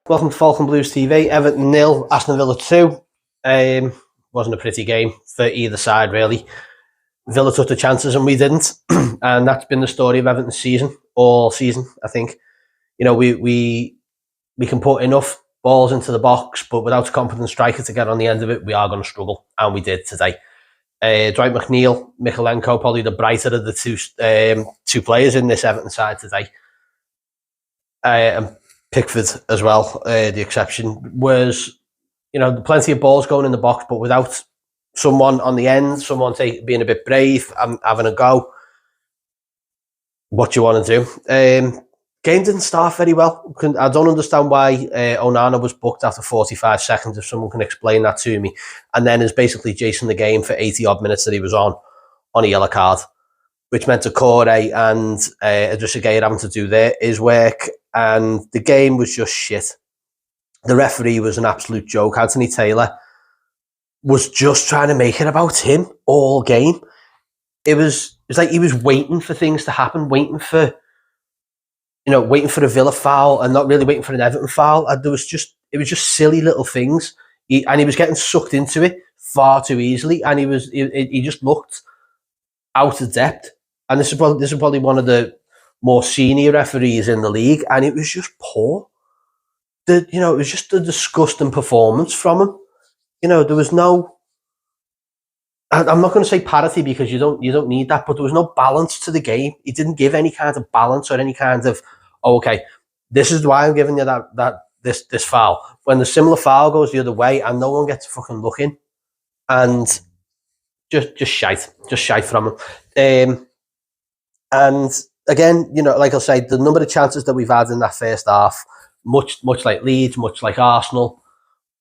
Welcome to Falcon Blues TV. Everton 0, Aston Villa 2. Wasn't a pretty game for either side, really. Villa took the chances and we didn't. And that's been the story of Everton's season, all season, I think. You know, we can put enough balls into the box, but without a competent striker to get on the end of it, we are going to struggle. And we did today. Dwight McNeil, Mikalenko, probably the brighter of the two players in this Everton side today. And Pickford as well, the exception, was, you know, plenty of balls going in the box, but without someone on the end, someone being a bit brave and having a go. What do you want to do? Game didn't start very well. I don't understand why Onana was booked after 45 seconds, if someone can explain that to me. And then is basically chasing the game for 80-odd minutes that he was on a yellow card, which meant Decore and Idrissa Gueye having to do his work. And the game was just shit. The referee was an absolute joke. Anthony Taylor was just trying to make it about him all game. It was like he was waiting for things to happen, waiting for a Villa foul and not really waiting for an Everton foul. And it was just silly little things. He was getting sucked into it far too easily, and he just looked out of depth. And this is probably one of the more senior referees in the league, and it was just poor. It was just a disgusting performance from him. You know, there was no. I'm not going to say parity because you don't need that, but there was no balance to the game. He didn't give any kind of balance or any kind of, okay, this is why I'm giving you this foul. When the similar foul goes the other way and no one gets fucking looking, and just shite from him. And again, you know, like I say, the number of chances that we've had in that first half, much like Leeds, much like Arsenal,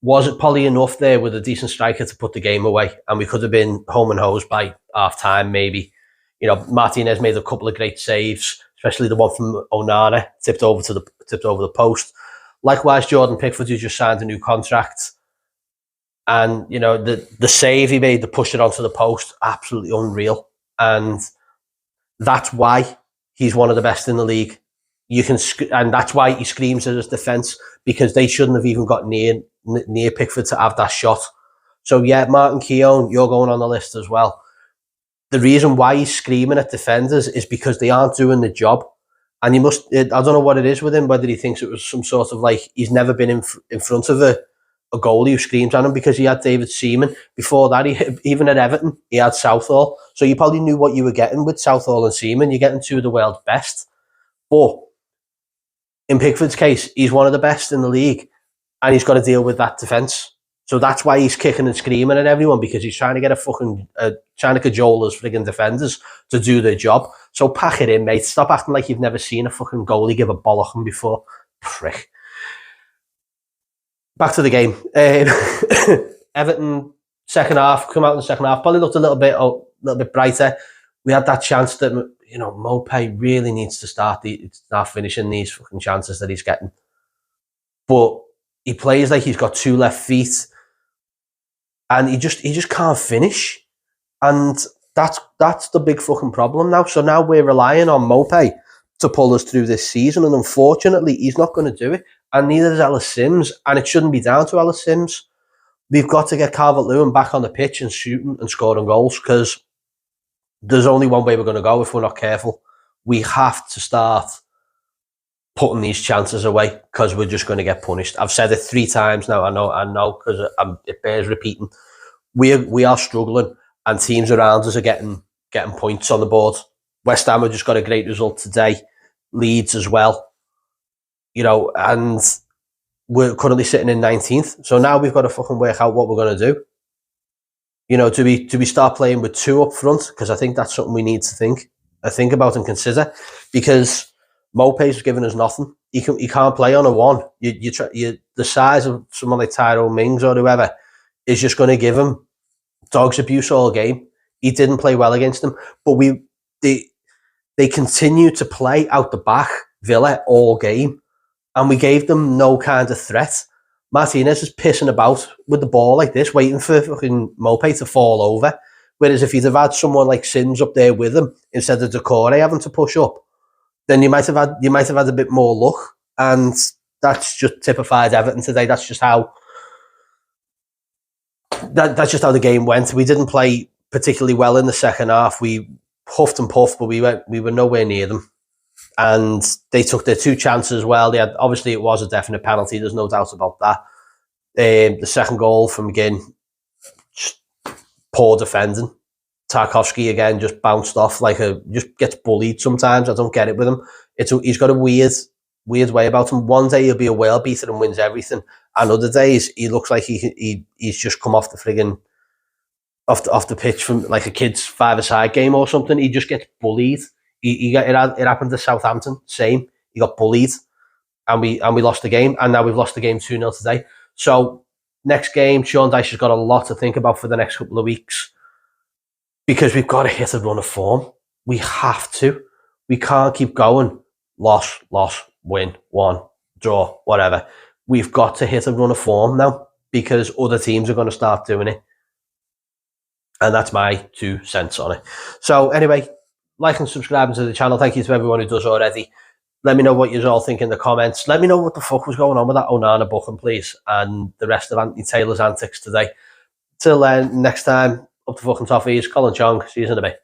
wasn't probably enough there with a decent striker to put the game away, and we could have been home and hosed by half time maybe. You know, Martinez made a couple of great saves, especially the one from Onana, tipped over the post. Likewise, Jordan Pickford, who just signed a new contract, and you know the save he made to push it onto the post, absolutely unreal, and that's why he's one of the best in the league. And that's why he screams at his defence, because they shouldn't have even got near Pickford to have that shot. So yeah, Martin Keown, you're going on the list as well. The reason why he's screaming at defenders is because they aren't doing the job. And I don't know what it is with him, whether he thinks it was some sort of like, he's never been in front of a goalie who screams at him, because he had David Seaman. Before that, even at Everton, he had Southall. So you probably knew what you were getting with Southall and Seaman. You're getting two of the world's best. But in Pickford's case, he's one of the best in the league, and he's got to deal with that defence. So that's why he's kicking and screaming at everyone, because he's trying to get trying to cajole his frigging defenders to do their job. So pack it in, mate. Stop acting like you've never seen a fucking goalie give a bollocking before. Prick. Back to the game. Everton second half, come out in the second half, probably looked a little bit brighter. We had that chance that, you know, Mopay really needs to start finishing these fucking chances that he's getting. But he plays like he's got two left feet, and he just can't finish. And that's the big fucking problem now. So now we're relying on Mopay to pull us through this season, and unfortunately he's not going to do it. And neither is Ellis Sims, and it shouldn't be down to Ellis Sims. We've got to get Calvert-Lewin back on the pitch and shooting and scoring goals, because there's only one way we're going to go if we're not careful. We have to start putting these chances away, because we're just going to get punished. I've said it 3 times now. I know, because it bears repeating. We are struggling, and teams around us are getting points on the board. West Ham have just got a great result today. Leeds as well. You know, and we're currently sitting in 19th. So now we've got to fucking work out what we're going to do. You know, do we start playing with 2 up front? Because I think that's something we need to think about and consider. Because Mopay's giving us nothing. He can't play on a 1. The size of someone like Tyrone Mings or whoever is just going to give him dog's abuse all game. He didn't play well against them, but they continue to play out the back, Villa, all game, and we gave them no kind of threat. Martinez is pissing about with the ball like this, waiting for fucking Mopay to fall over. Whereas if he'd have had someone like Sims up there with him instead of Decore having to push up, then you might have had a bit more luck. And that's just typified Everton today. That's just how that's just how the game went. We didn't play particularly well in the second half. We huffed and puffed, but we were nowhere near them. And they took their 2 chances well. They had, obviously, it was a definite penalty. There's no doubt about that. The second goal from McGinn, just poor defending. Tarkowski again just bounced off just gets bullied sometimes. I don't get it with him. He's got a weird way about him. One day he'll be a whale beater and wins everything, and other days he looks like he's just come off the friggin' off the pitch from like a kid's 5-a-side game or something. He just gets bullied. It happened to Southampton. Same. He got bullied, and we lost the game, and now we've lost the game 2-0 today. So next game, Sean Dyche has got a lot to think about for the next couple of weeks, because we've got to hit a run of form. We have to. We can't keep going. Loss, win, 1, draw, whatever. We've got to hit a run of form now, because other teams are going to start doing it. And that's my 2 cents on it. So anyway, like and subscribing to the channel. Thank you to everyone who does already. Let me know what you all think in the comments. Let me know what the fuck was going on with that Onana booking, please, and the rest of Anthony Taylor's antics today. Till then, next time, up the fucking toffees. Colin Chong. See you in a bit.